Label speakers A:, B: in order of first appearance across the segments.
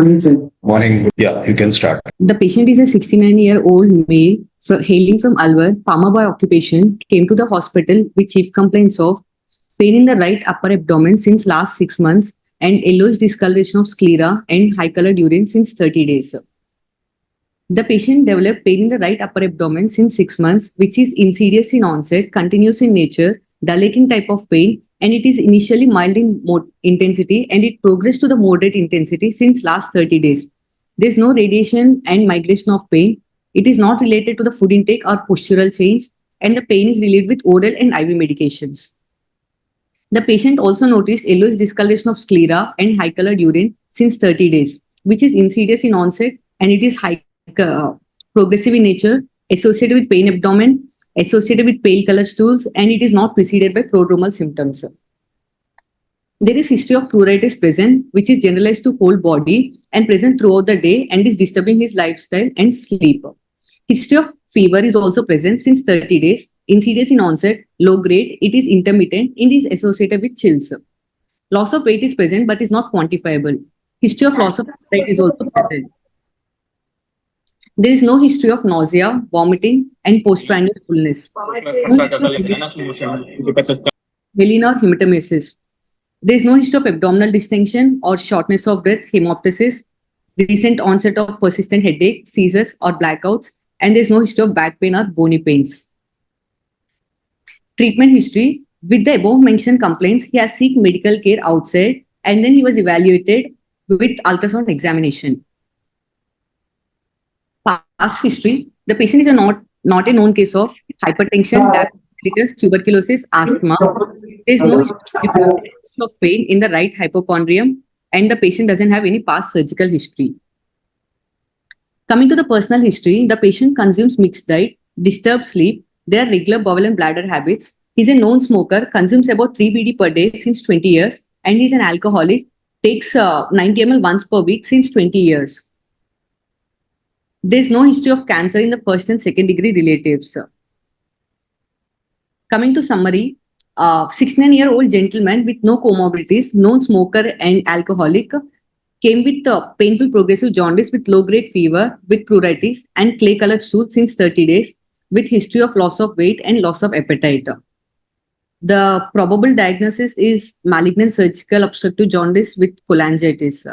A: Morning. Yeah, you can start.
B: The patient is a 69-year-old male hailing from Alwar, farmer by occupation, came to the hospital with chief complaints of pain in the right upper abdomen since last 6 months and yellowish discoloration of sclera and high-colored urine since 30 days. The patient developed pain in the right upper abdomen since 6 months, which is insidious in onset, continuous in nature, dull aching type of pain, and it is initially mild in intensity and it progressed to the moderate intensity since last 30 days. There is no radiation and migration of pain. It is not related to the food intake or postural change, and the pain is relieved with oral and IV medications. The patient also noticed yellowish discoloration of sclera and high-colored urine since 30 days, which is insidious in onset and it is progressive in nature, associated with pain abdomen, associated with pale color stools, and it is not preceded by prodromal symptoms. There is history of pruritus present, which is generalized to whole body and present throughout the day and is disturbing his lifestyle and sleep. History of fever is also present since 30 days, insidious in onset, low grade, it is intermittent and is associated with chills. Loss of weight is present but is not quantifiable. History of loss of appetite is also present. There is no history of nausea, vomiting, and postprandial fullness. Heline or hematemesis. There is no history of abdominal distension or shortness of breath, hemoptysis, recent onset of persistent headache, seizures, or blackouts, and there is no history of back pain or bony pains. Treatment history. With the above mentioned complaints, he has sought medical care outside and then he was evaluated with ultrasound examination. Past history. The patient is not a known case of hypertension, diabetes, tuberculosis, asthma. There is no history of pain in the right hypochondrium and the patient doesn't have any past surgical history. Coming to the personal history, the patient consumes mixed diet, disturbed sleep, there are regular bowel and bladder habits. He is a known smoker, consumes about 3 BD per day since 20 years and he is an alcoholic, takes 90 ml once per week since 20 years. There is no history of cancer in the first and second degree relatives. Coming to summary, 69-year-old gentleman with no comorbidities, known smoker and alcoholic, came with painful progressive jaundice with low-grade fever, with pruritus and clay-colored stool since 30 days, with history of loss of weight and loss of appetite. The probable diagnosis is malignant surgical obstructive jaundice with cholangitis.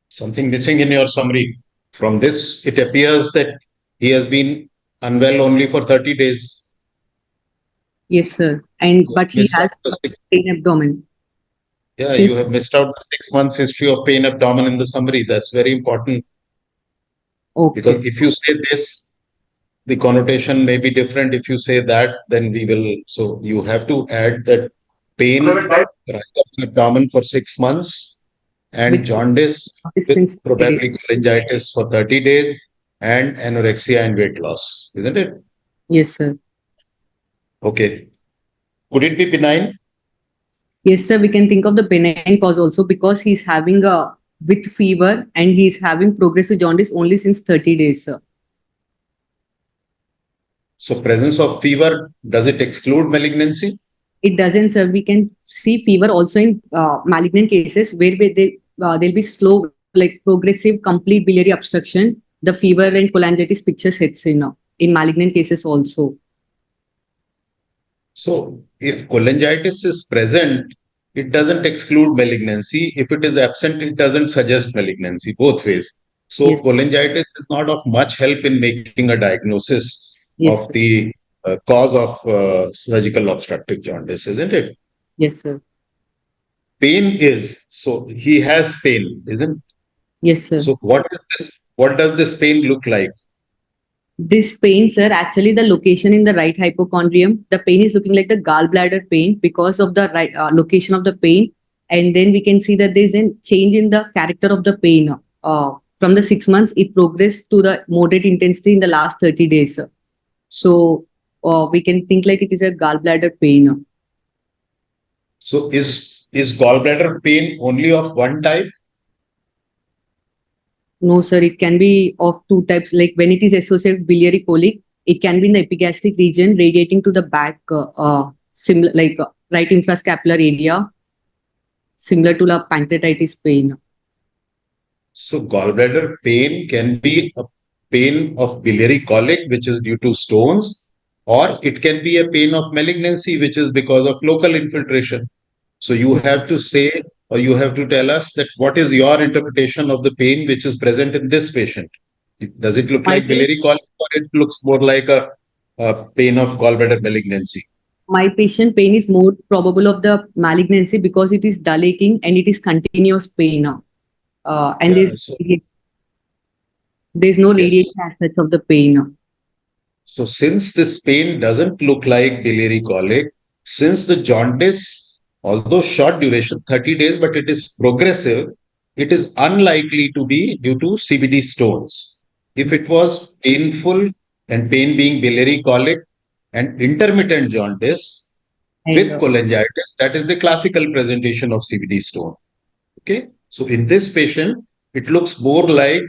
A: Something missing in your summary. From this, it appears that he has been unwell only for 30 days.
B: Yes, sir. But he has pain abdomen.
A: Yeah, you have missed out the 6 months history of pain abdomen in the summary. That's very important.
B: Okay.
A: Because if you say this, the connotation may be different. If you say that, then we will. So you have to add that pain right abdomen for 6 months. And jaundice with probably cholangitis for 30 days and anorexia and weight loss, isn't it?
B: Yes, sir.
A: Okay. Could it be benign?
B: Yes, sir. We can think of the benign cause also because he's having with fever and he's having progressive jaundice only since 30 days, sir.
A: So presence of fever, does it exclude malignancy?
B: It doesn't, sir. We can see fever also in malignant cases where there'll be slow, like progressive, complete biliary obstruction. The fever and cholangitis picture sets in malignant cases also.
A: So if cholangitis is present, it doesn't exclude malignancy. If it is absent, it doesn't suggest malignancy, both ways. So yes, cholangitis is not of much help in making a diagnosis of the cause of surgical obstructive jaundice, isn't it?
B: Yes, sir.
A: Pain is, so he has pain, isn't it?
B: Yes, sir.
A: So what does this pain look like?
B: This pain, sir, actually the location in the right hypochondrium, the pain is looking like the gallbladder pain because of the right location of the pain. And then we can see that there is a change in the character of the pain. From the 6 months, it progressed to the moderate intensity in the last 30 days. Sir. So we can think like it is a gallbladder pain.
A: So is gallbladder pain only of one type?
B: No, sir. It can be of two types. Like when it is associated with biliary colic, it can be in the epigastric region, radiating to the back, similar like right infrascapular area, similar to the pancreatitis pain.
A: So gallbladder pain can be a pain of biliary colic, which is due to stones, or it can be a pain of malignancy, which is because of local infiltration. So you have to say, or you have to tell us that what is your interpretation of the pain which is present in this patient? Does it look
B: My
A: like biliary colic, or it looks more like a pain of gallbladder malignancy?
B: my patient pain is more probable of the malignancy because it is dull aching and it is continuous pain now. And
A: Yeah. So
B: there's no
A: yes.
B: radiation aspects of the pain now.
A: So since this pain doesn't look like biliary colic, since the jaundice, although short duration, 30 days, but it is progressive, it is unlikely to be due to CBD stones. If it was painful and pain being biliary colic and intermittent jaundice
B: And
A: with cholangitis, that is the classical presentation of CBD stone. Okay. So in this patient, it looks more like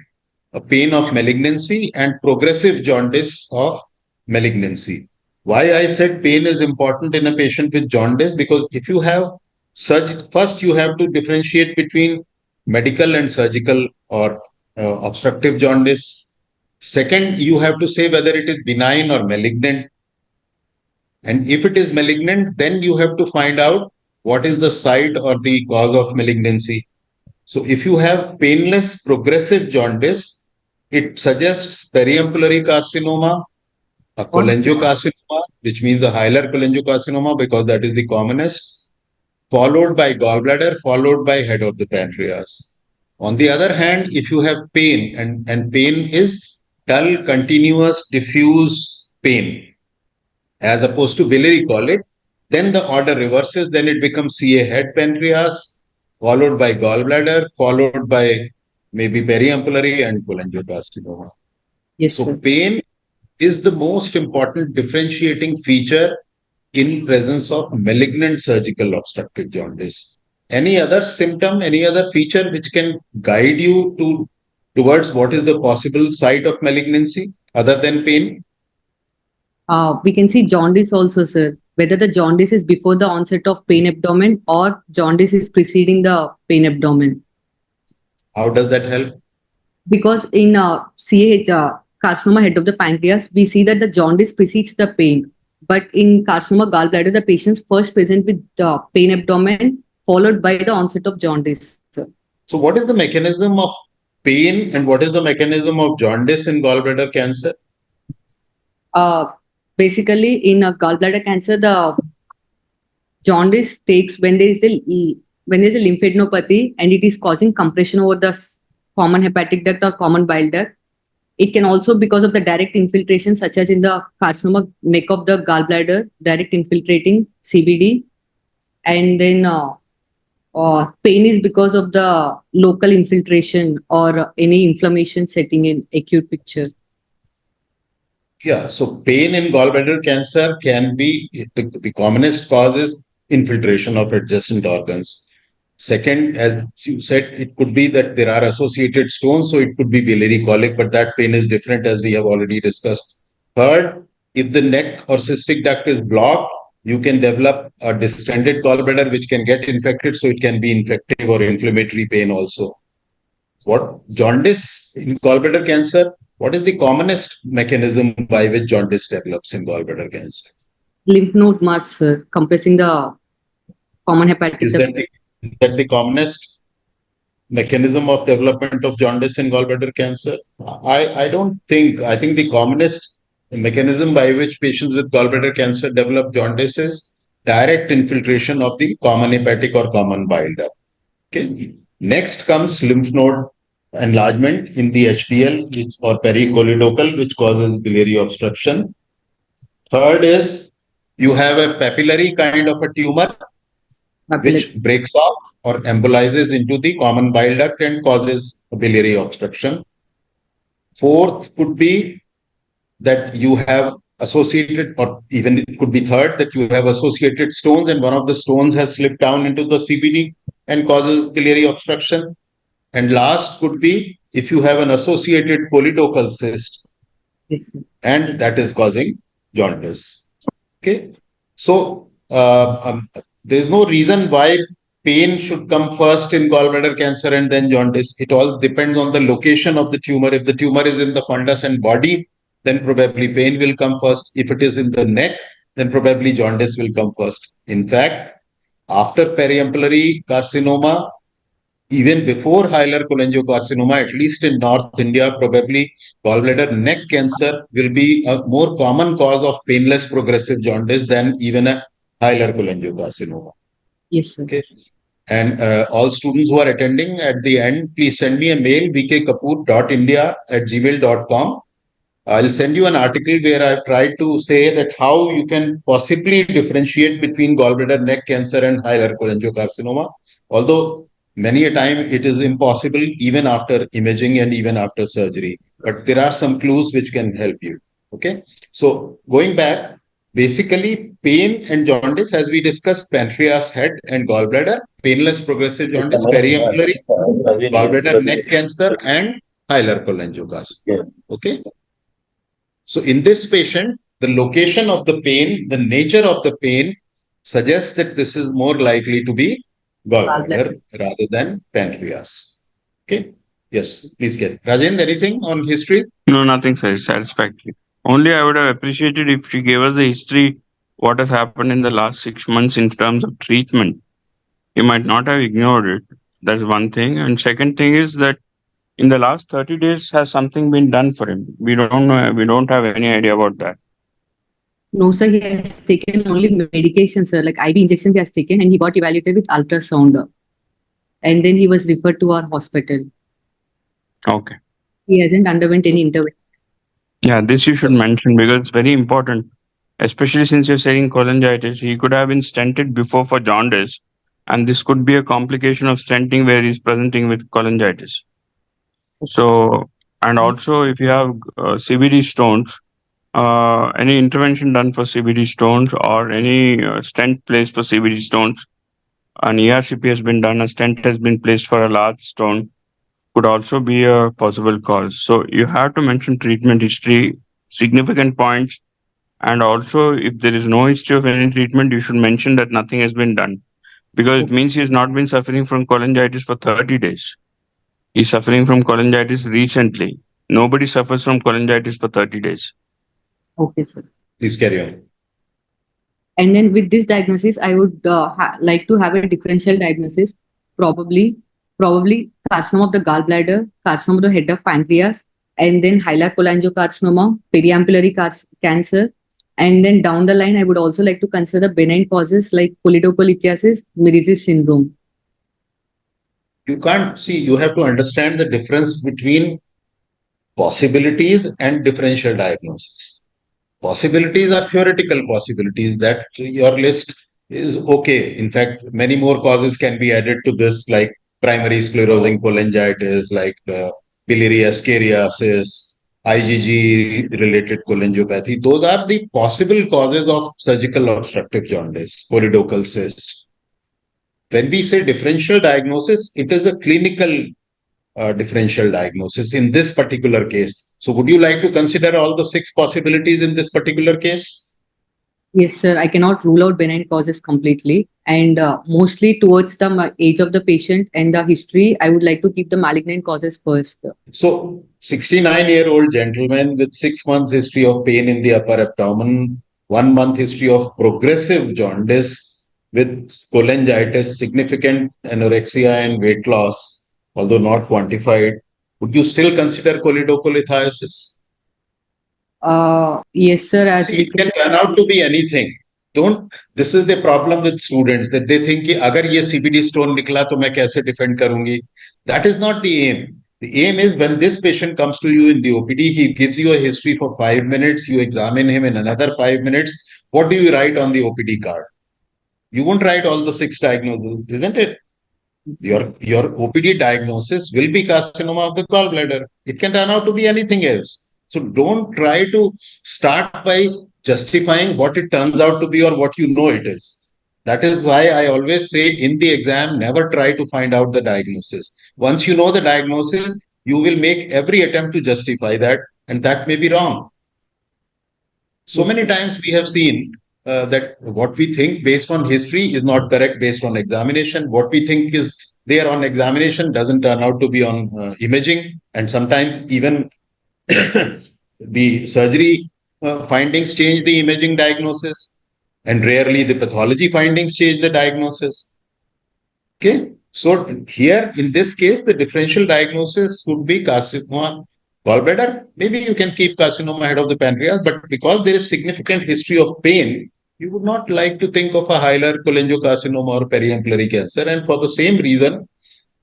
A: a pain of malignancy and progressive jaundice of malignancy. Why I said pain is important in a patient with jaundice, because if you have first you have to differentiate between medical and surgical or obstructive jaundice. Second, you have to say whether it is benign or malignant. And if it is malignant, then you have to find out what is the site or the cause of malignancy. So if you have painless progressive jaundice, it suggests periampullary carcinoma, a
B: or
A: cholangiocarcinoma, which means a hilar cholangiocarcinoma because that is the commonest, followed by gallbladder, followed by head of the pancreas. On the other hand, if you have pain, and pain is dull, continuous, diffuse pain, as opposed to biliary colic, then the order reverses. Then it becomes CA head pancreas, followed by gallbladder, followed by maybe periampullary and cholangiocarcinoma.
B: yes,
A: So
B: sir.
A: pain is the most important differentiating feature in presence of malignant surgical obstructive jaundice. Any other symptom, any other feature which can guide you towards what is the possible site of malignancy other than pain?
B: We can see jaundice also, sir. Whether the jaundice is before the onset of pain abdomen or jaundice is preceding the pain abdomen.
A: How does that help?
B: Because in CAH, carcinoma head of the pancreas, we see that the jaundice precedes the pain. But in carcinoma gallbladder, the patients first present with pain abdomen followed by the onset of jaundice. Sir.
A: So, what is the mechanism of pain and what is the mechanism of jaundice in gallbladder cancer?
B: Uh, Basically, in gallbladder cancer, the jaundice takes when there is a lymphadenopathy and it is causing compression over the common hepatic duct or common bile duct. It can also because of the direct infiltration, such as in the carcinoma neck of the gallbladder, direct infiltrating CBD, and then pain is because of the local infiltration or any inflammation setting in acute picture.
A: Yeah, so pain in gallbladder cancer can be the commonest cause is infiltration of adjacent organs. Second, as you said, it could be that there are associated stones, so it could be biliary colic, but that pain is different as we have already discussed. Third, if the neck or cystic duct is blocked, you can develop a distended gallbladder which can get infected, so it can be infective or inflammatory pain also. What jaundice in gallbladder cancer? What is the commonest mechanism by which jaundice develops in gallbladder cancer?
B: Lymph node mass compressing the common hepatic
A: Is
B: duct.
A: that the commonest mechanism of development of jaundice in gallbladder cancer? I don't think. I think the commonest mechanism by which patients with gallbladder cancer develop jaundice is direct infiltration of the common hepatic or common bile duct. Okay. Next comes lymph node enlargement in the HDL or pericholedocal, which causes biliary obstruction. Third is you have a papillary kind of a tumor which breaks off or embolizes into the common bile duct and causes biliary obstruction. Fourth could be that you have associated, or even it could be third, that you have associated stones and one of the stones has slipped down into the CBD and causes biliary obstruction. And last could be if you have an associated polytocal cyst
B: Yes, sir.
A: and that is causing jaundice. Okay. So there's no reason why pain should come first in gallbladder cancer and then jaundice. It all depends on the location of the tumor. If the tumor is in the fundus and body, then probably pain will come first. If it is in the neck, then probably jaundice will come first. In fact, after periampullary carcinoma, even before hilar cholangiocarcinoma, at least in North India, probably gallbladder neck cancer will be a more common cause of painless progressive jaundice than even a hilar cholangiocarcinoma.
B: Yes, sir.
A: Okay. And all students who are attending at the end, please send me a mail, vkkapoor.india@gmail.com. I'll send you an article where I've tried to say that how you can possibly differentiate between gallbladder neck cancer and hilar cholangiocarcinoma. Although many a time it is impossible even after imaging and even after surgery. But there are some clues which can help you. Okay. So going back, basically pain and jaundice, as we discussed, pancreas, head, and gallbladder, painless progressive jaundice, periampullary, gallbladder neck cancer, and hilar cholangiocarcinoma. Okay. So in this patient, the location of the pain, the nature of the pain suggests that this is more likely to be gallbladder rather than pancreas. Okay. Yes, please get. Rajendra, anything on history?
C: No, nothing, sir. It's satisfactory. Only I would have appreciated if she gave us the history, what has happened in the last 6 months in terms of treatment. You might not have ignored it. That's one thing. And second thing is that in the last 30 days, has something been done for him? We don't know. We don't have any idea about that.
B: No, sir, he has taken only medication, sir, like IV injections he has taken, and he got evaluated with ultrasound. And then he was referred to our hospital.
C: Okay.
B: He hasn't underwent any intervention.
C: Yeah, this you should mention because it's very important, especially since you're saying cholangitis. He could have been stented before for jaundice, and this could be a complication of stenting where he's presenting with cholangitis. So, and also if you have CBD stones, any intervention done for CBD stones or any stent placed for CBD stones, an ERCP has been done, a stent has been placed for a large stone, could also be a possible cause. So you have to mention treatment history, significant points, and also if there is no history of any treatment, you should mention that nothing has been done because it means he has not been suffering from cholangitis for 30 days. He's suffering from cholangitis recently. Nobody suffers from cholangitis for 30 days.
B: Okay, sir.
A: Please carry on.
B: And then with this diagnosis, I would like to have a differential diagnosis, probably carcinoma of the gallbladder, carcinoma of the head of pancreas, and then hilar cholangiocarcinoma, periampullary cancer. And then down the line, I would also like to consider benign causes like polydocholithiasis, Mirisis syndrome.
A: You can't see, you have to understand the difference between possibilities and differential diagnosis. Possibilities are theoretical possibilities that your list is okay. In fact, many more causes can be added to this, like primary sclerosing cholangitis, like biliary ascariasis, IgG related cholangiopathy. Those are the possible causes of surgical obstructive jaundice, choledochal cyst. When we say differential diagnosis, it is a clinical differential diagnosis in this particular case. So would you like to consider all the 6 possibilities in this particular case?
B: Yes, sir. I cannot rule out benign causes completely. And mostly towards the age of the patient and the history, I would like to keep the malignant causes first.
A: So 69-year-old gentleman with 6 months history of pain in the upper abdomen, 1 month history of progressive jaundice with cholangitis, significant anorexia and weight loss, although not quantified. Would you still consider choledocholitis?
B: Yes, sir. As
A: See, it can turn out to be anything. Don't. This is the problem with students that they think कि अगर ये CBD stone निकला तो मैं कैसे defend करूंगी? That is not the aim. The aim is when this patient comes to you in the OPD, he gives you a history for 5 minutes, you examine him in another 5 minutes. What do you write on the OPD card? You won't write all the 6 diagnoses, isn't it? Your OPD diagnosis will be carcinoma of the gallbladder. It can turn out to be anything else. So don't try to start by justifying what it turns out to be or what you know it is. That is why I always say in the exam, never try to find out the diagnosis. Once you know the diagnosis, you will make every attempt to justify that, and that may be wrong. So many times we have seen that what we think based on history is not correct based on examination. What we think is there on examination doesn't turn out to be on imaging, and sometimes even the surgery findings change the imaging diagnosis, and rarely the pathology findings change the diagnosis. Okay, so here in this case, the differential diagnosis would be carcinoma gallbladder. Maybe you can keep carcinoma head of the pancreas, but because there is significant history of pain, you would not like to think of a hilar cholangiocarcinoma or periampullary cancer. And for the same reason,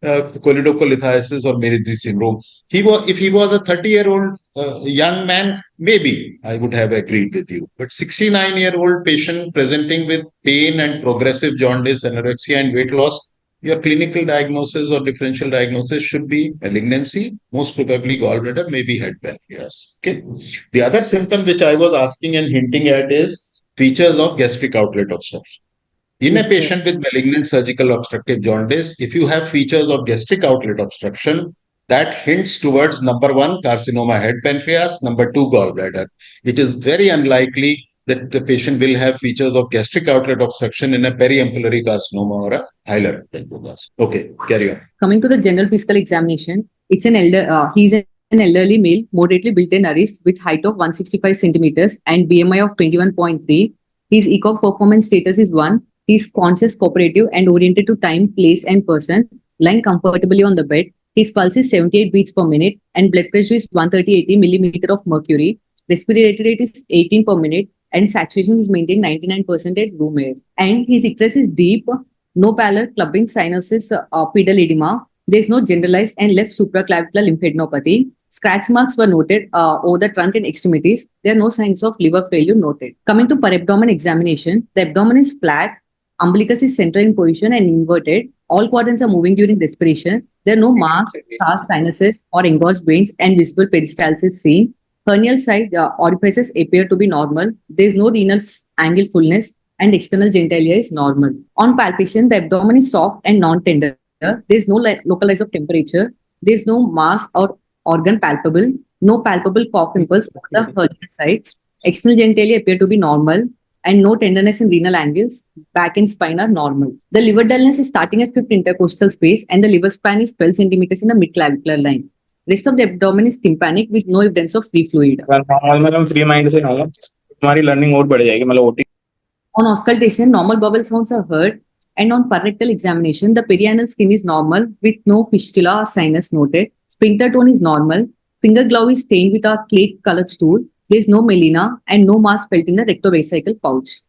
A: choledocholithiasis or Meredith syndrome. If he was a 30-year-old young man, maybe I would have agreed with you. But 69-year-old patient presenting with pain and progressive jaundice, anorexia, and weight loss, your clinical diagnosis or differential diagnosis should be malignancy, most probably gallbladder, maybe head pancreas. Okay. The other symptom which I was asking and hinting at is features of gastric outlet obstruction. In a
B: Yes, sir.
A: patient with malignant surgical obstructive jaundice, if you have features of gastric outlet obstruction, that hints towards number one, carcinoma head pancreas, number two, gallbladder. It is very unlikely that the patient will have features of gastric outlet obstruction in a periampullary carcinoma or a hilar carcinoma. Okay, carry on.
B: Coming to the general physical examination, he's an elderly male, moderately built and nourished with height of 165 centimeters and BMI of 21.3. His ECOG performance status is 1. He is conscious, cooperative, and oriented to time, place, and person, lying comfortably on the bed. His pulse is 78 beats per minute and blood pressure is 130/80 millimeter of mercury. Respiratory rate is 18 per minute and saturation is maintained 99% at room air. And his icterus is deep, no pallor, clubbing, cyanosis, pedal edema. There is no generalized and left supraclavicular lymphadenopathy. Scratch marks were noted over the trunk and extremities. There are no signs of liver failure noted. Coming to per-abdomen examination, the abdomen is flat, umbilicus is central in position and inverted. All quadrants are moving during respiration. There are no marks, scars, sinuses, or engorged veins, and visible peristalsis seen. Hernial side orifices appear to be normal. There is no renal angle fullness, and external genitalia is normal. On palpation, the abdomen is soft and non-tender. There is no localized of temperature. There is no mass or organ palpable. No palpable cough impulse on the hernial sides. External genitalia appear to be normal, and no tenderness in renal angles. Back and spine are normal. The liver dullness is starting at 5th intercostal space, and the liver span is 12 centimeters in the mid-clavicular line. Rest of the abdomen is tympanic with no evidence of free fluid.
D: Free mind से होगा तुम्हारी learning और बढ़ जाएगी मतलब OT
B: On auscultation, normal bowel sounds are heard, and on parietal examination, the perianal skin is normal with no fistula or sinus noted. Sphincter tone is normal. Finger glove is stained with a clay-colored stool. There is no melena and no mass felt in the rectovesical pouch.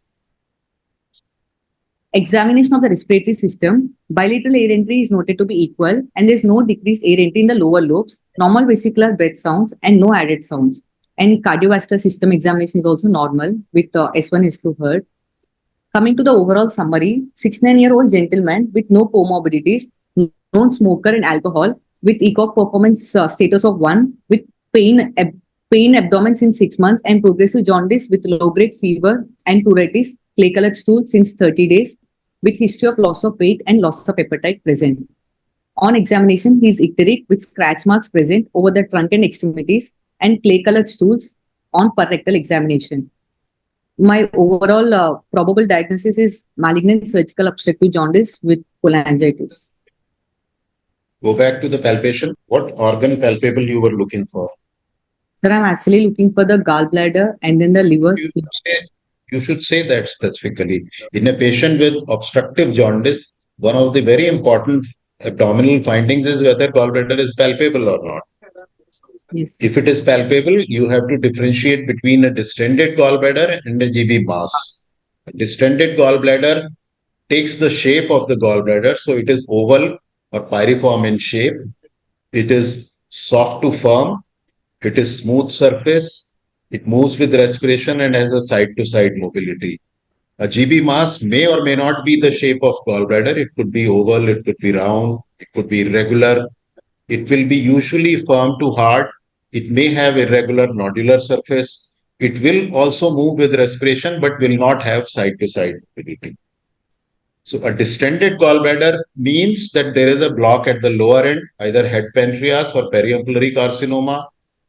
B: Examination of the respiratory system. Bilateral air entry is noted to be equal, and there is no decreased air entry in the lower lobes. Normal vesicular breath sounds and no added sounds. And cardiovascular system examination is also normal with S1, S2 heard. Coming to the overall summary, 69-year-old gentleman with no comorbidities, non-smoker and alcohol, with ECOG performance status of 1, with pain abdomen since 6 months and progressive jaundice with low-grade fever and pruritus, clay-colored stool since 30 days, with history of loss of weight and loss of appetite present. On examination, he is icteric with scratch marks present over the trunk and extremities and clay-colored stools on rectal examination. My overall probable diagnosis is malignant surgical obstructive jaundice with cholangitis.
A: Go back to the palpation. What organ palpable you were looking for?
B: Sir, I'm actually looking for the gallbladder and then the liver.
A: You should say that specifically. In a patient with obstructive jaundice, one of the very important abdominal findings is whether gallbladder is palpable or not.
B: Yes.
A: If it is palpable, you have to differentiate between a distended gallbladder and a GB mass. A distended gallbladder takes the shape of the gallbladder, so it is oval or pyriform in shape. It is soft to firm. It is smooth surface. It moves with respiration and has a side-to-side mobility. A GB mass may or may not be the shape of gallbladder. It could be oval, it could be round, it could be irregular. It will be usually firm to hard. It may have irregular nodular surface. It will also move with respiration, but will not have side-to-side mobility. So a distended gallbladder means that there is a block at the lower end, either head pancreas or periampullary carcinoma,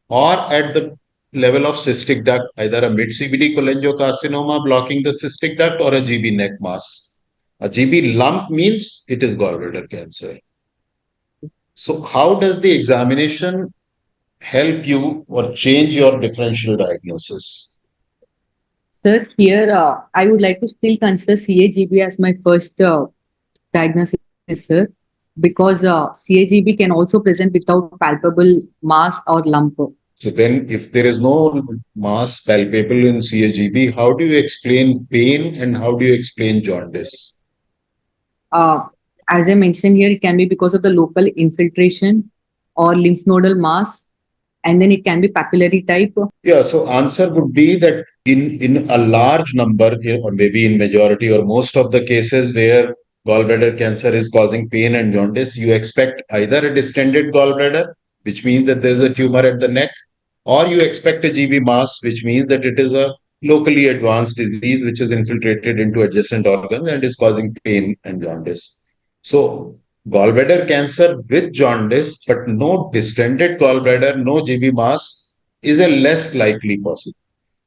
A: or at the level of cystic duct, either a mid-CBD cholangiocarcinoma blocking the cystic duct or a GB neck mass. A GB lump means it is gallbladder cancer. So how does the examination help you or change your differential diagnosis?
B: Sir, here I would like to still consider CAGB as my first diagnosis, sir, because CAGB can also present without palpable mass or lump.
A: So then if there is no mass palpable in CAGB, how do you explain pain and how do you explain jaundice?
B: As I mentioned here, it can be because of the local infiltration or lymph nodal mass, and then it can be papillary type.
A: Yeah, so answer would be that in a large number, or maybe in majority or most of the cases where gallbladder cancer is causing pain and jaundice, you expect either a distended gallbladder, which means that there is a tumor at the neck, or you expect a GB mass, which means that it is a locally advanced disease which is infiltrated into adjacent organs and is causing pain and jaundice. So gallbladder cancer with jaundice, but no distended gallbladder, no GB mass, is a less likely possible.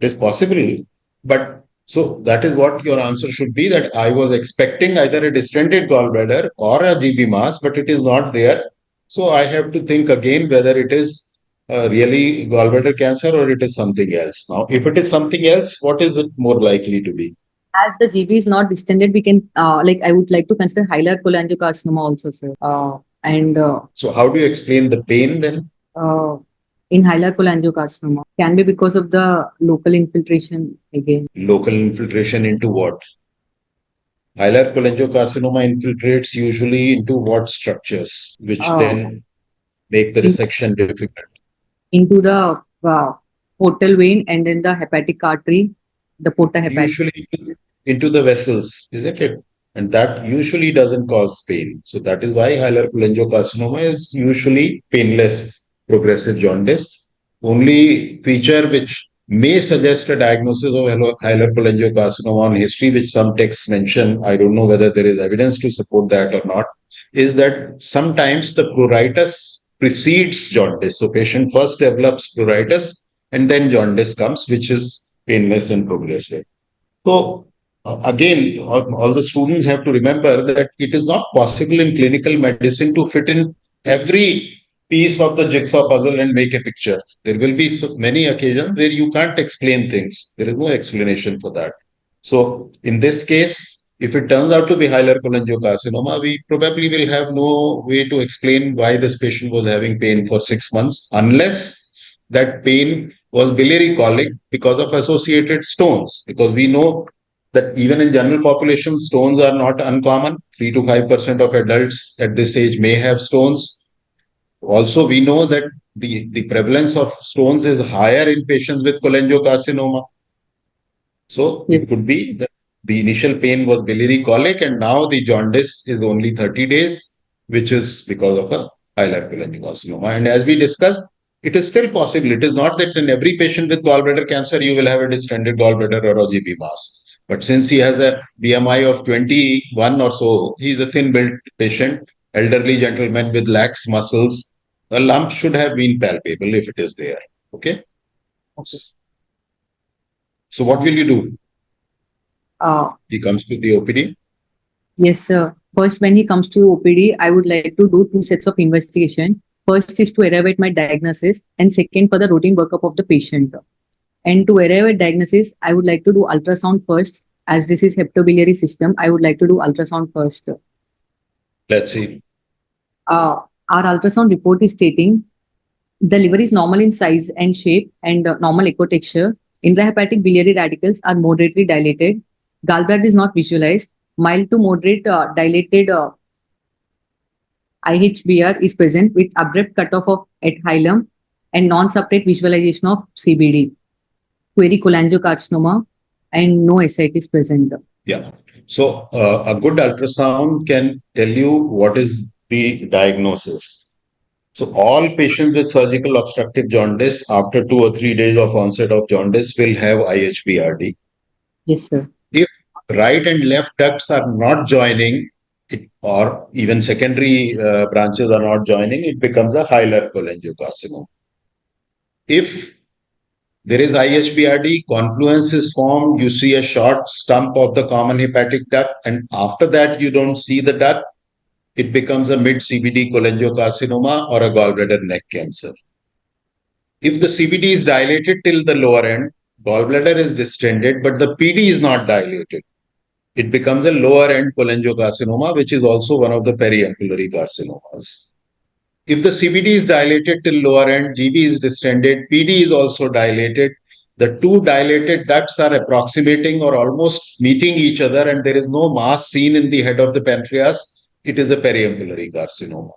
A: It is possible, but so that is what your answer should be, that I was expecting either a distended gallbladder or a GB mass, but it is not there. So I have to think again whether it is really gallbladder cancer or it is something else. Now, if it is something else, what is it more likely to be?
B: As the GB is not distended, we can I would like to consider hilar cholangiocarcinoma also, sir.
A: So how do you explain the pain then?
B: In hilar cholangiocarcinoma can be because of the local infiltration again.
A: Local infiltration into what? Hilar cholangiocarcinoma infiltrates usually into what structures, which then make the resection difficult?
B: Into the portal vein and then the hepatic artery, the porta hepatic.
A: Usually into the vessels, isn't it? And that usually doesn't cause pain. So that is why hilar cholangiocarcinoma is usually painless progressive jaundice. Only feature which may suggest a diagnosis of hilar cholangiocarcinoma on history, which some texts mention, I don't know whether there is evidence to support that or not, is that sometimes the pruritus precedes jaundice. So patient first develops pruritus and then jaundice comes, which is painless and progressive. So again, all the students have to remember that it is not possible in clinical medicine to fit in every piece of the jigsaw puzzle and make a picture. There will be so many occasions where you can't explain things. There is no explanation for that. So in this case, if it turns out to be hilar cholangiocarcinoma, we probably will have no way to explain why this patient was having pain for 6 months, unless that pain was biliary colic because of associated stones. Because we know that even in general population, stones are not uncommon. 3 to 5% of adults at this age may have stones. Also, we know that the prevalence of stones is higher in patients with cholangiocarcinoma. So it could be that the initial pain was biliary colic and now the jaundice is only 30 days, which is because of a hilar cholangiocarcinoma. And as we discussed, it is still possible. It is not that in every patient with gallbladder cancer, you will have a distended gallbladder or a GB mass. But since he has a BMI of 21 or so, he is a thin-built patient, elderly gentleman with lax muscles. A lump should have been palpable if it is there. Okay? So what will you do? He comes to the OPD?
B: Yes, sir. First, when he comes to OPD, I would like to do 2 sets of investigation. First is to arrive at my diagnosis, and second for the routine workup of the patient. And to arrive at diagnosis, I would like to do ultrasound first. As this is hepatobiliary system, I would like to do ultrasound first.
A: Let's see.
B: Our ultrasound report is stating the liver is normal in size and shape and normal echo texture. Intrahepatic biliary radicals are moderately dilated. Gallbladder is not visualized. Mild to moderate dilated IHBR is present with abrupt cutoff of at hilum and non-separate visualization of CBD. Query cholangiocarcinoma and no SIT is present.
A: Yeah. So a good ultrasound can tell you what is the diagnosis. So all patients with surgical obstructive jaundice after 2 or 3 days of onset of jaundice will have IHBRD.
B: Yes, sir.
A: If right and left ducts are not joining, or even secondary branches are not joining, it becomes a hilar cholangiocarcinoma. If There is IHBRD, confluence is formed, you see a short stump of the common hepatic duct, and after that you don't see the duct, it becomes a mid-CBD cholangiocarcinoma or a gallbladder neck cancer. If the CBD is dilated till the lower end, gallbladder is distended, but the PD is not dilated. It becomes a lower end cholangiocarcinoma, which is also one of the periampullary carcinomas. If the CBD is dilated till lower end, GB is distended, PD is also dilated. The two dilated ducts are approximating or almost meeting each other, and there is no mass seen in the head of the pancreas. It is a periampullary carcinoma.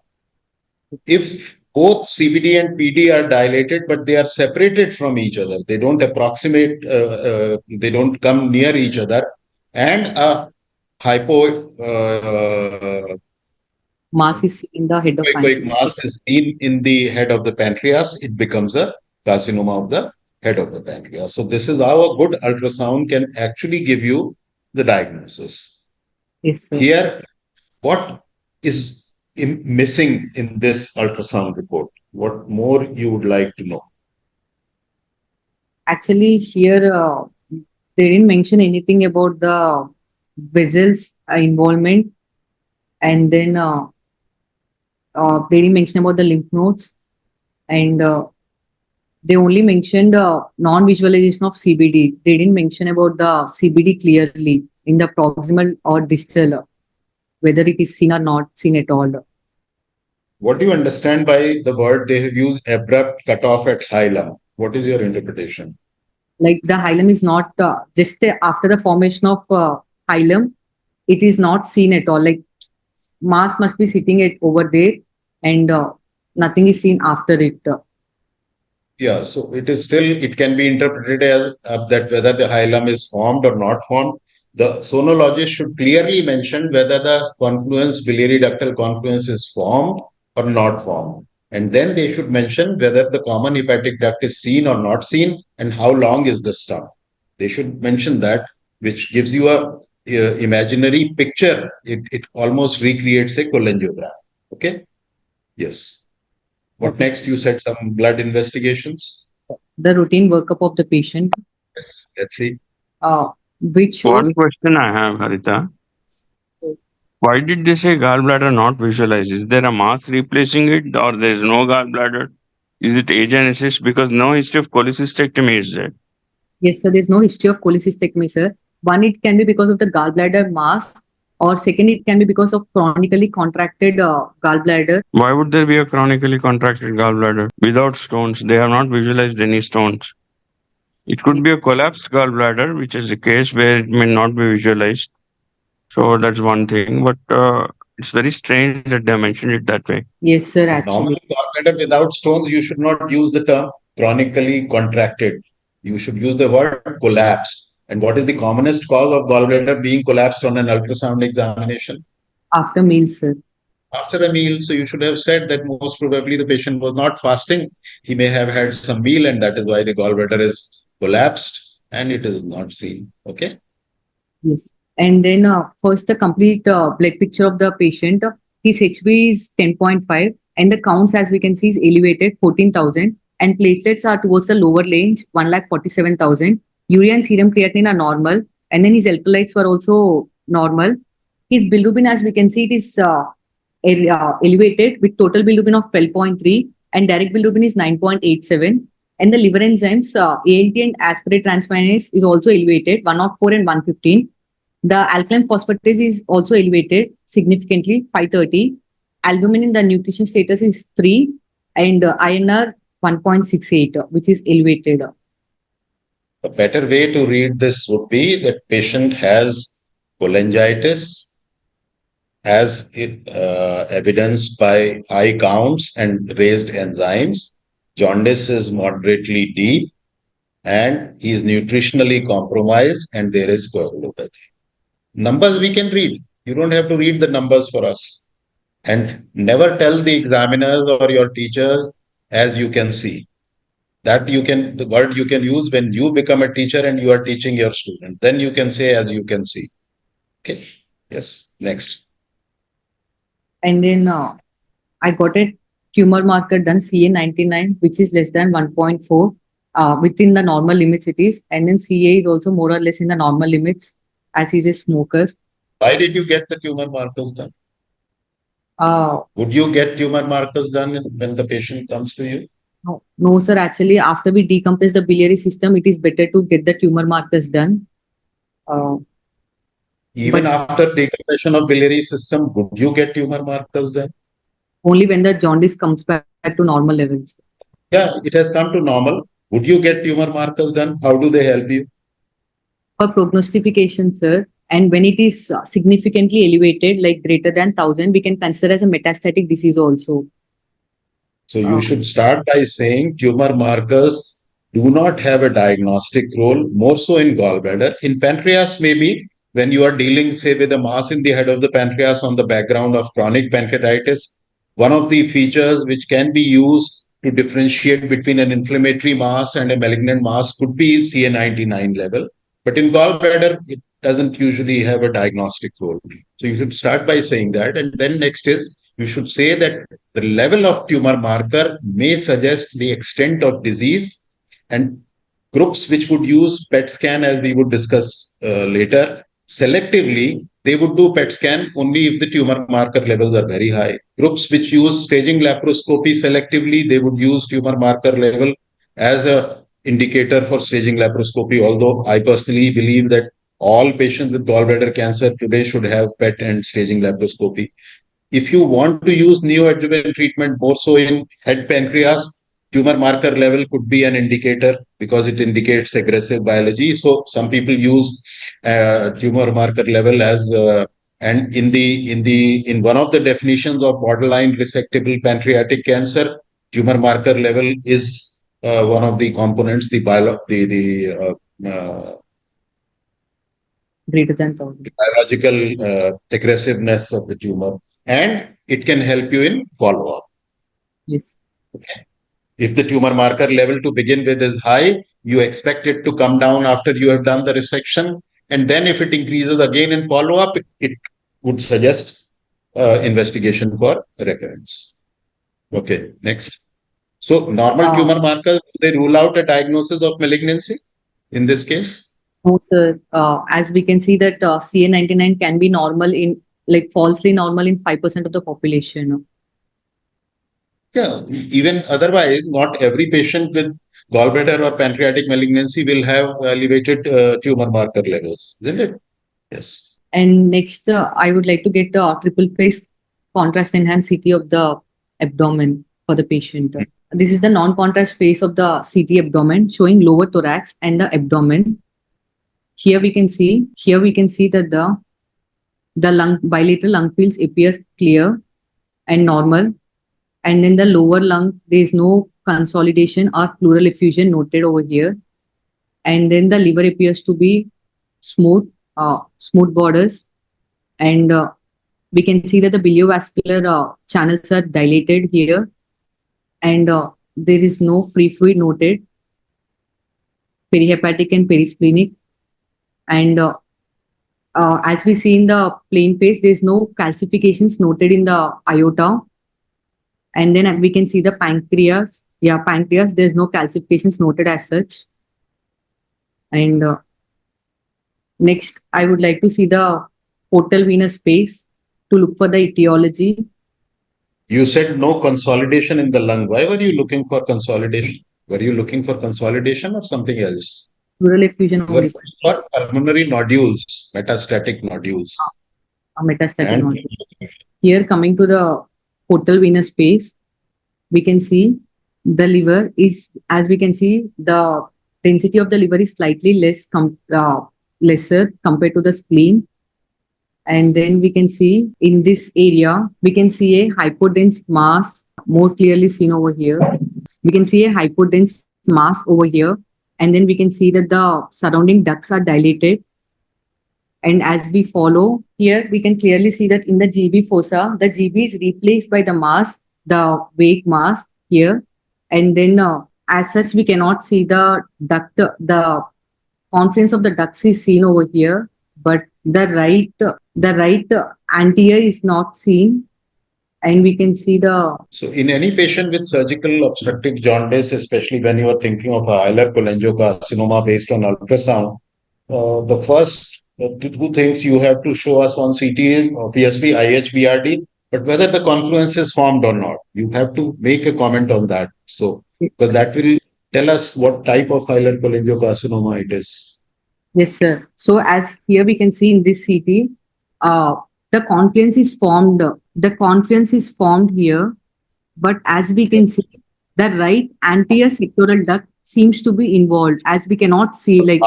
A: If both CBD and PD are dilated, but they are separated from each other, they don't approximate, they don't come near each other, and a
B: Mass is in the head of
A: hypoechoic mass is seen in the head of the pancreas, it becomes a carcinoma of the head of the pancreas. So this is how a good ultrasound can actually give you the diagnosis.
B: Yes, sir.
A: Here, what is missing in this ultrasound report? What more you would like to know?
B: Actually, here they didn't mention anything about the vessels involvement, and then they didn't mention about the lymph nodes, and they only mentioned non-visualization of CBD. They didn't mention about the CBD clearly in the proximal or distal, whether it is seen or not seen at all.
A: What do you understand by the word they have used abrupt cutoff at hilum? What is your interpretation?
B: Like the hilum is not just after the formation of hilum, it is not seen at all. Like mass must be sitting it over there, and nothing is seen after it.
A: Yeah, so it is still, it can be interpreted as that whether the hilum is formed or not formed. The sonologist should clearly mention whether the confluence, biliary ductal confluence is formed or not formed. And then they should mention whether the common hepatic duct is seen or not seen and how long is the stump. They should mention that, which gives you a imaginary picture. It almost recreates a cholangiogram. Okay? Yes. What next? You said some blood investigations.
B: The routine workup of the patient,
A: Yes, let's see.
B: which shows
C: One question I have, Haritha. Why did they say gallbladder not visualized? Is there a mass replacing it, or there is no gallbladder? Is it agenesis? Because no history of cholecystectomy is there.
B: yes, so there's no history of cholecystectomy, sir. One, it can be because of the gallbladder mass, or second, it can be because of chronically contracted gallbladder.
C: Why would there be a chronically contracted gallbladder without stones? They have not visualized any stones. It could be a collapsed gallbladder, which is a case where it may not be visualized. So that's one thing, but it's very strange that they mentioned it that way.
B: Yes, sir, actually.
A: Normally, gallbladder without stones, you should not use the term chronically contracted. You should use the word collapse. And what is the commonest cause of gallbladder being collapsed on an ultrasound examination?
B: After meals, sir.
A: After a meal. So you should have said that most probably the patient was not fasting. He may have had some meal, and that is why the gallbladder is collapsed and it is not seen. Okay.
B: Yes. And then first the complete blood picture of the patient. His HB is 10.5 and the counts, as we can see, is elevated 14,000, and platelets are towards the lower range 1,47,000. Urea and serum creatinine are normal, and then his electrolytes were also normal. His bilirubin, as we can see, it is elevated with total bilirubin of 12.3 and direct bilirubin is 9.87. And the liver enzymes, ALT and aspirate transferase is also elevated, 104 and 115. The alkaline phosphatase is also elevated significantly, 530. Albumin in the nutrition status is 3 and INR 1.68, which is elevated.
A: A better way to read this would be that patient has cholangitis, as it evidenced by high counts and raised enzymes. Jaundice is moderately deep, and he is nutritionally compromised, and there is coagulopathy. Numbers we can read. You don't have to read the numbers for us. And never tell the examiners or your teachers as you can see. That you can, the word you can use when you become a teacher and you are teaching your student. Then you can say as you can see. Okay. Yes. Next.
B: And then I got a tumor marker done CA99, which is less than 1.4. within the normal limits it is, and then CA is also more or less in the normal limits as he's a smoker.
A: Why did you get the tumor markers done? Would you get tumor markers done when the patient comes to you?
B: No, sir. Actually, after we decompress the biliary system, it is better to get the tumor markers done.
A: Even after decompression of biliary system, would you get tumor markers done?
B: Only when the jaundice comes back to normal levels.
A: Yeah, it has come to normal. Would you get tumor markers done? How do they help you?
B: For prognostication, sir, and when it is significantly elevated, like greater than 1,000, we can consider as a metastatic disease also.
A: So you should start by saying tumor markers do not have a diagnostic role, more so in gallbladder. In pancreas, maybe when you are dealing, say, with a mass in the head of the pancreas on the background of chronic pancreatitis, one of the features which can be used to differentiate between an inflammatory mass and a malignant mass could be CA99 level. But in gallbladder, it doesn't usually have a diagnostic role. So you should start by saying that. And then next is, you should say that the level of tumor marker may suggest the extent of disease, and groups which would use PET scan, as we would discuss later, selectively, they would do PET scan only if the tumor marker levels are very high. Groups which use staging laparoscopy selectively, they would use tumor marker level as a indicator for staging laparoscopy, although I personally believe that all patients with gallbladder cancer today should have PET and staging laparoscopy. If you want to use neoadjuvant treatment more so in head pancreas, tumor marker level could be an indicator because it indicates aggressive biology. So some people use tumor marker level as and in one of the definitions of borderline resectable pancreatic cancer, tumor marker level is one of the components,
B: Greater than 1,000.
A: biological aggressiveness of the tumor, and it can help you in follow-up.
B: Yes.
A: Okay. If the tumor marker level to begin with is high, you expect it to come down after you have done the resection. And then if it increases again in follow-up, it would suggest investigation for recurrence. Okay, next. So normal tumor markers, they rule out a diagnosis of malignancy in this case?
B: No, sir. As we can see that CA99 can be normal in, like falsely normal in 5% of the population.
A: Yeah, even otherwise, not every patient with gallbladder or pancreatic malignancy will have elevated tumor marker levels, isn't it? Yes.
B: And next, I would like to get a triple phase contrast enhanced CT of the abdomen for the patient. This is the non-contrast phase of the CT abdomen showing lower thorax and the abdomen. Here we can see that the lung bilateral lung fields appear clear and normal, and then the lower lung there is no consolidation or pleural effusion noted over here, and then the liver appears to be smooth borders, and we can see that the biliovascular channels are dilated here, and there is no free fluid noted, perihepatic and perisplenic. And as we see in the plain phase, there is no calcifications noted in the aorta. And then we can see the pancreas. Yeah, pancreas, there is no calcifications noted as such. And next, I would like to see the portal venous space to look for the etiology.
A: You said no consolidation in the lung. Why were you looking for consolidation? Were you looking for consolidation or something else?
B: Pleural effusion only.
A: For pulmonary nodules, metastatic nodules.
B: Metastatic nodules. Here, coming to the portal venous space, we can see the liver is, as we can see, the density of the liver is slightly lesser compared to the spleen. And then we can see in this area, we can see a hypodense mass more clearly seen over here. We can see a hypodense mass over here. And then we can see that the surrounding ducts are dilated. And as we follow here, we can clearly see that in the GB fossa, the GB is replaced by the mass, the vague mass here. And then as such, we cannot see the duct, the confluence of the ducts is seen over here, but the right anterior is not seen. and we can see the
A: So in any patient with surgical obstructive jaundice, especially when you are thinking of a hilar cholangiocarcinoma based on ultrasound, the first two things you have to show us on CT is obviously IHBRD, but whether the confluence is formed or not, you have to make a comment on that. So, because that will tell us what type of hilar cholangiocarcinoma it is.
B: yes, sir. So as here we can see in this CT, the confluence is formed. The confluence is formed here, but as we can see, the right anterior sectoral duct seems to be involved, as we cannot see like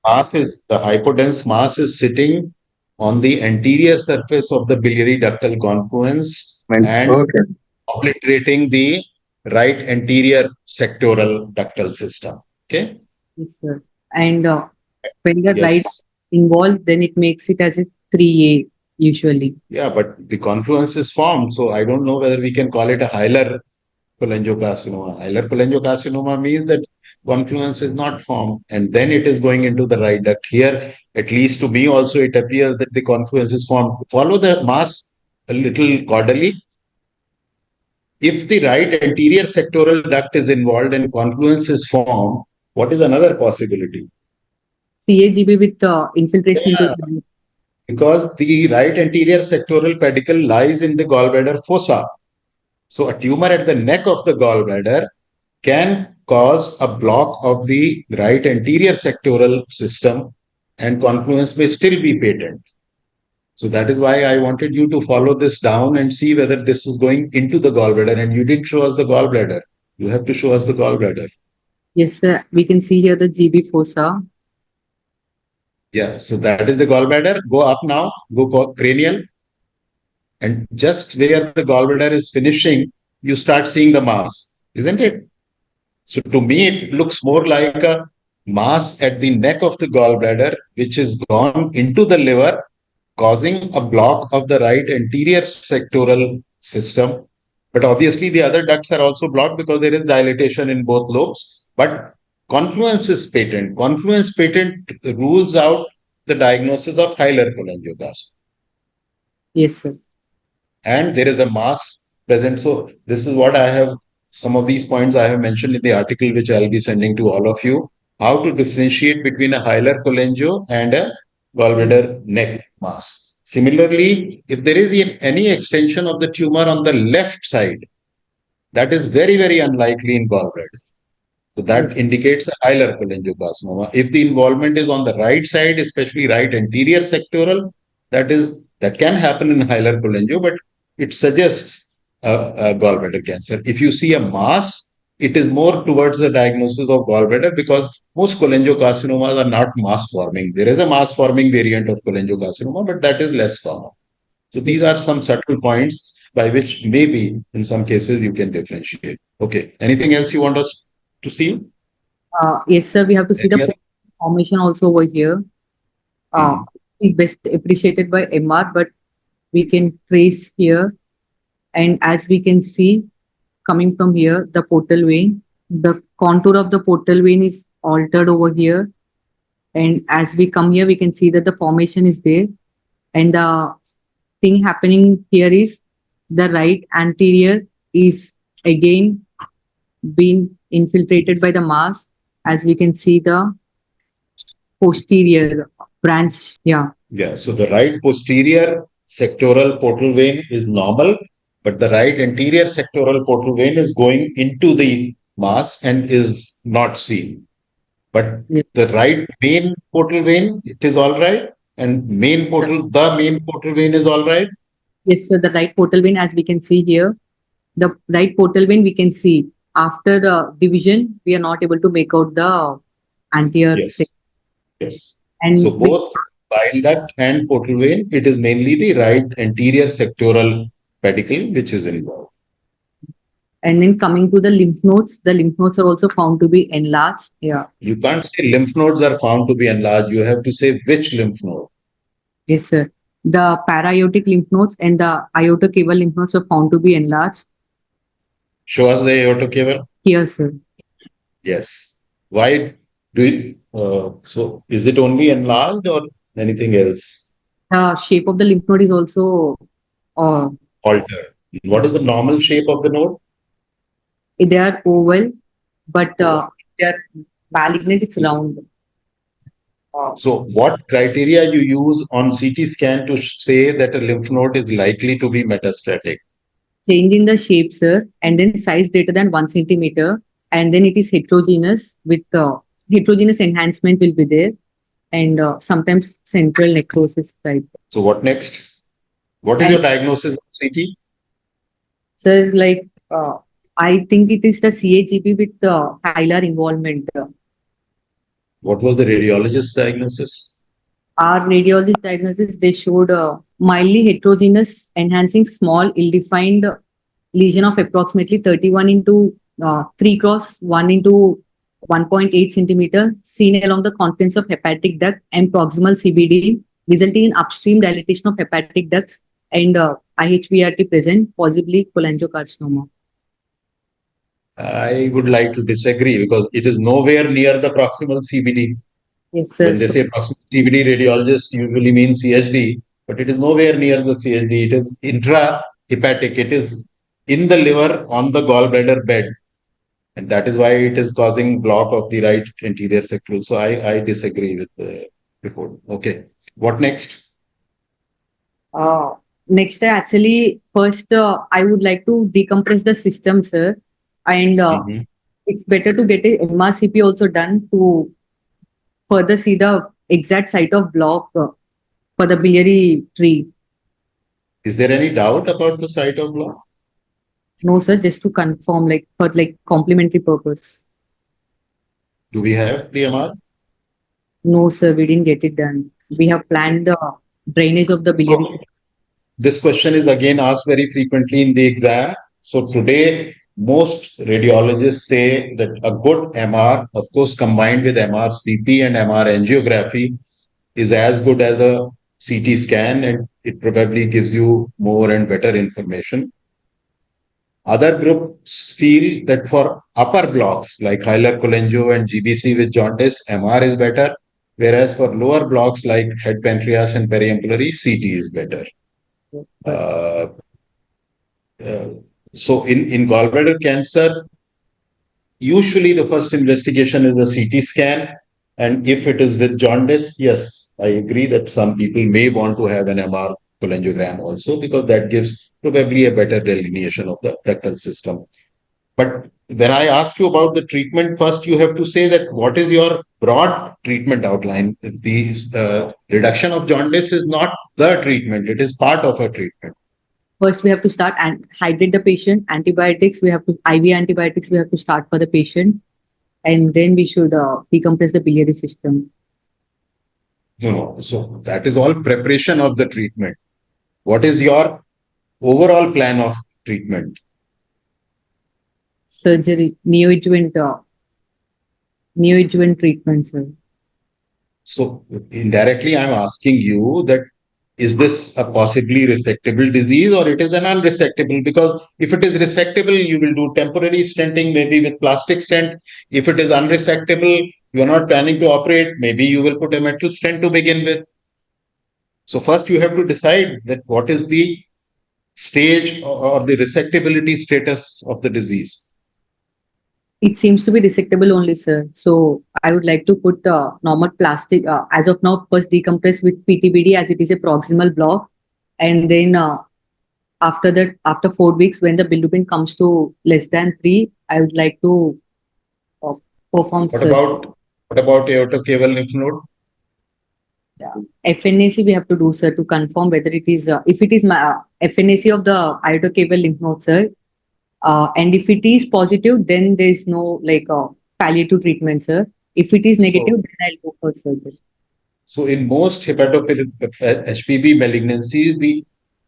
A: The hypodense mass is sitting on the anterior surface of the biliary ductal confluence and
D: Okay.
A: obliterating the right anterior sectoral ductal system. Okay.
B: this, and when the right
A: Yes.
B: involved, then it makes it as a 3A usually.
A: Yeah, but the confluence is formed. So I don't know whether we can call it a hilar cholangiocarcinoma. Hilar cholangiocarcinoma means that confluence is not formed and then it is going into the right duct. Here, at least to me also, it appears that the confluence is formed. Follow the mass a little caudally. If the right anterior sectoral duct is involved and confluence is formed, what is another possibility?
B: CAGB with infiltration into
A: Yeah,
B: the
A: because the right anterior sectoral pedicle lies in the gallbladder fossa. So a tumor at the neck of the gallbladder can cause a block of the right anterior sectoral system and confluence may still be patent. So that is why I wanted you to follow this down and see whether this is going into the gallbladder. And you didn't show us the gallbladder. You have to show us the gallbladder.
B: yes, sir. We can see here the GB fossa.
A: Yeah, so that is the gallbladder. Go up now, go for cranial. And just where the gallbladder is finishing, you start seeing the mass, isn't it? So to me, it looks more like a mass at the neck of the gallbladder, which has gone into the liver, causing a block of the right anterior sectoral system. But obviously, the other ducts are also blocked because there is dilatation in both lobes. But confluence is patent. Confluence patent rules out the diagnosis of hilar cholangiocarcinoma.
B: Yes, sir.
A: And there is a mass present. So this is what I have, some of these points I have mentioned in the article, which I'll be sending to all of you, how to differentiate between a hilar cholangio and a gallbladder neck mass. Similarly, if there is any extension of the tumor on the left side, that is very, very unlikely in gallbladder. So that indicates a hilar cholangiocarcinoma. If the involvement is on the right side, especially right anterior sectoral, that can happen in hilar cholangio, but it suggests a gallbladder cancer. If you see a mass, it is more towards the diagnosis of gallbladder because most cholangiocarcinomas are not mass forming. There is a mass forming variant of cholangiocarcinoma, but that is less common. So these are some subtle points by which maybe in some cases you can differentiate. Okay. Anything else you want us to see?
B: Yes, sir. We have to see
A: Any
B: the
A: other?
B: formation also over here. Is best appreciated by MR, but we can trace here. And as we can see, coming from here, the portal vein, the contour of the portal vein is altered over here. And as we come here, we can see that the formation is there. And the thing happening here is the right anterior is again being infiltrated by the mass. As we can see the posterior branch. Yeah.
A: Yeah. So the right posterior sectoral portal vein is normal, but the right anterior sectoral portal vein is going into the mass and is not seen. But
B: Yes.
A: the right main portal vein, it is all right. And the main portal vein is all right.
B: Yes, sir. The right portal vein, as we can see here, the right portal vein we can see after the division, we are not able to make out the anterior.
A: Yes. Yes.
B: And
A: So both bile duct and portal vein, it is mainly the right anterior sectoral pedicle which is involved.
B: and then coming to the lymph nodes are also found to be enlarged. Yeah.
A: You can't say lymph nodes are found to be enlarged. You have to say which lymph node.
B: Yes, sir. The para-aortic lymph nodes and the aortocaval lymph nodes are found to be enlarged.
A: Show us the aorta cava.
B: Here, sir.
A: Yes. Why do you, so is it only enlarged or anything else?
B: The shape of the lymph node is also uh,
A: Altered. What is the normal shape of the node?
B: They are oval, but they are malignant, it's round.
A: So what criteria you use on CT scan to say that a lymph node is likely to be metastatic?
B: Change in the shape, sir, and then size greater than 1 centimeter, and then it is heterogeneous with heterogeneous enhancement will be there, and sometimes central necrosis type.
A: So what next? What is
B: And
A: your diagnosis of CT?
B: sir, like I think it is the CAGP with hilar involvement.
A: What was the radiologist's diagnosis?
B: Our radiologist diagnosis, they showed mildly heterogeneous, enhancing small, ill-defined lesion of approximately 31 into 3 cross 1 into 1.8 centimeter, seen along the contents of hepatic duct and proximal CBD, resulting in upstream dilatation of hepatic ducts and IHBRT present, possibly cholangiocarcinoma.
A: I would like to disagree because it is nowhere near the proximal CBD.
B: Yes, sir.
A: When they say proximal CBD, radiologist usually means CHD, but it is nowhere near the CHD. It is intrahepatic. It is in the liver on the gallbladder bed. And that is why it is causing block of the right anterior septal. So I disagree with the report. Okay. What next?
B: Next, actually, first, I would like to decompress the system, sir. And it's better to get a MRCP also done to further see the exact site of block for the biliary tree.
A: Is there any doubt about the site of block?
B: No, sir, just to confirm, like for like complementary purpose.
A: Do we have the MR?
B: No, sir, we didn't get it done. We have planned drainage of the biliary.
A: So, this question is again asked very frequently in the exam. So today, most radiologists say that a good MR, of course, combined with MR CP and MR angiography, is as good as a CT scan, and it probably gives you more and better information. Other groups feel that for upper blocks like hilar cholangio and GBC with jaundice, MR is better, whereas for lower blocks like head pancreas and periampullary, CT is better. Uh, so in gallbladder cancer, usually the first investigation is a CT scan. And if it is with jaundice, yes, I agree that some people may want to have an MR cholangiogram also because that gives probably a better delineation of the rectal system. But when I ask you about the treatment, first you have to say that what is your broad treatment outline? The reduction of jaundice is not the treatment, it is part of a treatment.
B: First, we have to start and hydrate the patient. Antibiotics, we have to IV antibiotics. We have to start for the patient, and then we should decompress the biliary system.
A: No, so that is all preparation of the treatment. What is your overall plan of treatment?
B: Surgery, neoadjuvant treatment, sir.
A: So indirectly, I'm asking you that is this a possibly resectable disease or it is an unresectable? Because if it is resectable, you will do temporary stenting, maybe with plastic stent. If it is unresectable, you are not planning to operate, maybe you will put a metal stent to begin with. So first you have to decide that what is the stage or the resectability status of the disease.
B: It seems to be resectable only, sir. So I would like to put normal plastic as of now. First decompress with PTBD as it is a proximal block, and then after that, after 4 weeks, when the bilirubin comes to less than 3, I would like to perform.
A: What about aortocaval lymph node?
B: FNAC we have to do, sir, to confirm whether it is if it is FNAC of the aortocaval lymph node, sir. And if it is positive, then there is no palliative treatment, sir. If it is negative, then I'll go for surgery.
A: So in most HPB malignancies, the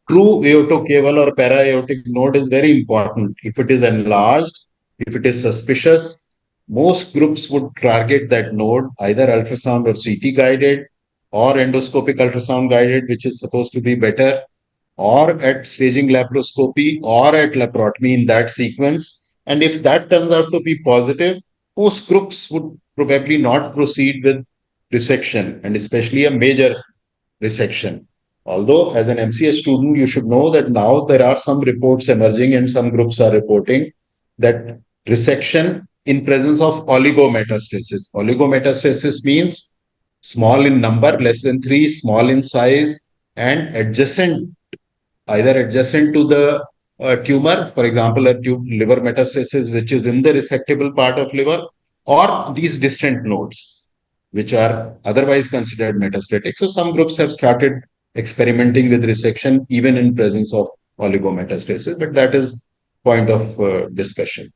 A: true aortocaval or para-aortic node is very important. If it is enlarged, if it is suspicious, most groups would target that node, either ultrasound or CT guided, or endoscopic ultrasound guided, which is supposed to be better, or at staging laparoscopy or at laparotomy in that sequence. And if that turns out to be positive, most groups would probably not proceed with resection, and especially a major resection. Although as an MCH student, you should know that now there are some reports emerging and some groups are reporting that resection in presence of oligometastasis. Oligometastasis means small in number, less than 3, small in size, and adjacent, either adjacent to the tumor, for example, a liver metastasis, which is in the resectable part of liver, or these distant nodes, which are otherwise considered metastatic. So some groups have started experimenting with resection even in presence of oligometastasis, but that is point of discussion.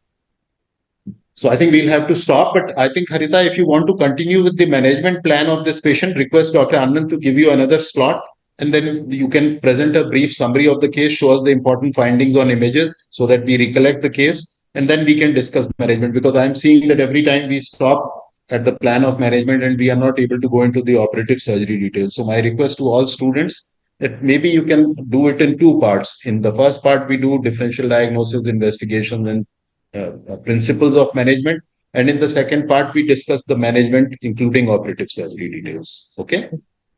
A: So I think we'll have to stop, but I think Haritha, if you want to continue with the management plan of this patient, request Dr. Anand to give you another slot, and then you can present a brief summary of the case, show us the important findings on images so that we recollect the case, and then we can discuss management, because I'm seeing that every time we stop at the plan of management and we are not able to go into the operative surgery details. So my request to all students that maybe you can do it in two parts. In the first part, we do differential diagnosis, investigation, and principles of management. And in the second part, we discuss the management, including operative surgery details. Okay.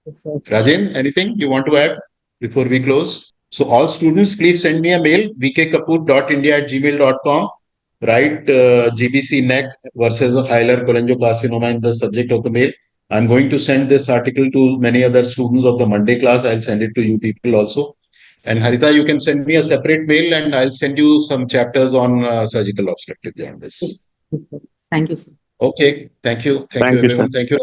A: Rajen, anything you want to add before we close? So all students, please send me a mail, vkkapoor.india@gmail.com. Write GBC neck versus hilar cholangiocarcinoma in the subject of the mail. I'm going to send this article to many other students of the Monday class. I'll send it to you people also. And Haritha, you can send me a separate mail and I'll send you some chapters on surgical obstructive jaundice.
B: Thank you, sir.
A: Okay. Thank you. Thank you,
C: Thank you, sir.
A: everyone. Thank you.